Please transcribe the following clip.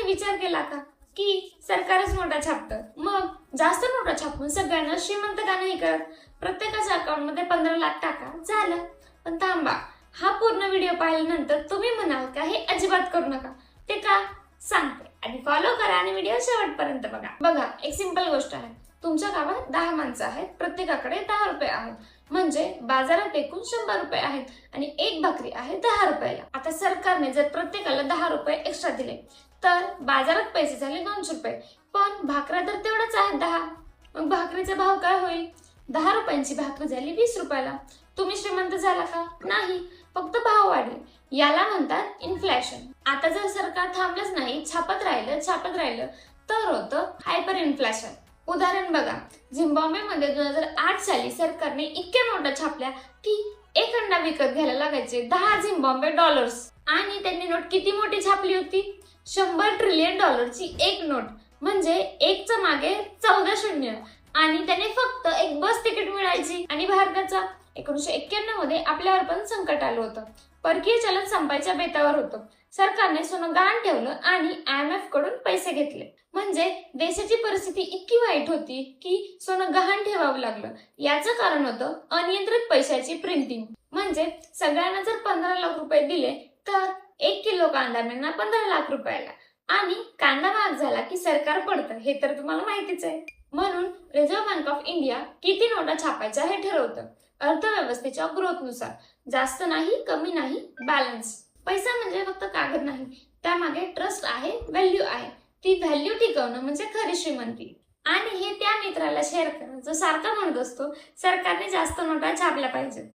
कधी विचार केला का की सरकारच नोटा छापतं, मग जास्त नोटा छापून सगळ्यांना श्रीमंत का नाही करत? प्रत्येकाच्या अकाउंट मध्ये 15 लाख टाका, झालं. पण थांबा, हा पूर्ण व्हिडिओ पाहिल्यानंतर तुम्ही म्हणाल का हे अजिबात करू नका. ते का सांगते, आणि फॉलो करा आणि व्हिडिओ शेवटपर्यंत बघा. एक सिंपल गोष्ट आहे. तुमच्या गावात 10 माणसं आहेत, प्रत्येकाकडे 10 रुपये आहेत, म्हणजे बाजारात एकूण 100 रुपये आहेत आणि एक भाकरी आहे 10 रुपयाला. आता सरकारने जर प्रत्येकाला 10 रुपये एक्स्ट्रा दिले तर बाजारात पैसे झाले 200 रुपये, पण भाकऱ्या तर तेवढंच आहेत 10. मग भाकरीचा भाव काय होईल? 10 रुपयांची भाकरी झाली 20 रुपयाला. तुम्ही श्रीमंत झाला का? नाही, फक्त भाव वाढले. याला म्हणतात इन्फ्लेशन. आता जर सरकार थांबलंच नाही, छापत राहिलं तर होतं हायपर इन्फ्लेशन. उदाहरण बघा, झिम्बाब्वेमध्ये 2008 साली सरकारने इतक्या नोटा छापल्या की एक अंडा विकत घ्यायला लागायचे 10 झिम्बाब्वे डॉलर्स. आणि त्यांनी नोट किती मोठी छापली होती? 100 ट्रिलियन डॉलरची एक नोट, म्हणजे एकच्या मागे 14 शून्य. आणि त्याने फक्त एक बस तिकीट मिळायची. आणि भारताचा 1991 मध्ये आपल्यावर पण संकट आलं होतं. परकीय चलन संपायच्या बेतावर होतं. सरकारने सोनं गहाण ठेवलं आणि IMF कडून पैसे घेतले. म्हणजे देशाची परिस्थिती इतकी वाईट होती की सोनं गहाण ठेवावं लागलं. याचं कारण होतं अनियंत्रित पैशाची प्रिंटिंग. म्हणजे सगळ्यांना जर 15 लाख रुपये दिले तर 1 किलो कांदा मिळणार 15 लाख रुपयाला. आणि कांदा महाग झाला की सरकार पडतं, हे तर तुम्हाला माहितीच आहे. म्हणून रिझर्व्ह बँक ऑफ इंडिया किती नोटा छापायच्या हे ठरवतं, अर्थव्यवस्थेच्या ग्रोथनुसार. जास्त नाही, कमी नाही, बॅलन्स. पैसा म्हणजे फक्त कागद नाही, त्यामागे ट्रस्ट आहे, व्हॅल्यू आहे. ती व्हॅल्यू टिकवणं म्हणजे खरी श्रीमंती. आणि हे त्या मित्राला शेअर करा जो सारखा म्हणत असतो सरकारने जास्त नोटा छापल्या पाहिजेत.